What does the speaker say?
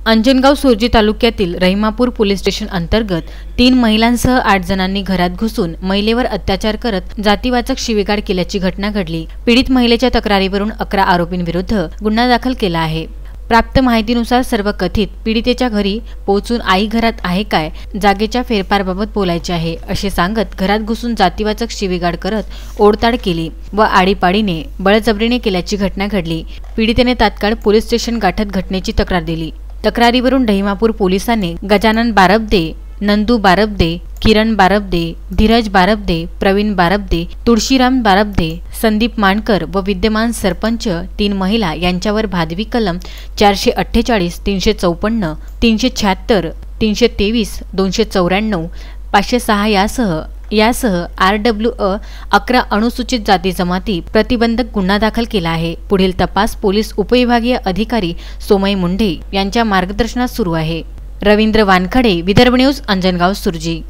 अंजनगाव सुर्जी तालुक्यातील रहिमापूर police station अंतर्गत 3 महिलांसह 8 जणांनी घरात घुसून महिलेवर अत्याचार करत जातीवाचक शिवीगाळ केल्याची घटना घडली। पीडित महिलेच्या तक्रारीवरून 11 आरोपींविरुद्ध गुन्हा दाखल केला आहे। प्राप्त माहितीनुसार सर्व कथित पीडितेच्या घरी पोहोचून आई घरात आहे काय, जागेच्या फेरफारबाबत बोलायचे आहे असे सांगत घरात घुसून जातीवाचक शिवीगाळ करत ओढताड केली व आडीपाडीने बळजबरीने केल्याची घटना घडली। पीडितेने तात्काळ पोलीस स्टेशन गाठत घटनेची तक्रार दिली। तक्रारीवरून रहिमापूर पोलिसांनी गजानन बारबदे, नंदू बारबदे, किरण बारबदे, धीरज बारबदे, प्रवीण बारबदे, तुळशीराम बारबदे, संदीप मानकर व विद्यमान सरपंच 3 महिला यांच्यावर भादवी कलम 448, 354, 376, 323, 294, 506 यासह RWA 11 अनुसूचित जाती जमाती प्रतिबंधक गुन्हा दाखल केला आहे। पुढील तपास पोलीस उपविभागीय अधिकारी सोमय मुंढे यांच्या मार्गदर्शनात सुरू आहे। रवींद्र वानखडे, विदर्भ न्यूज, अंजनगाव सुर्जी।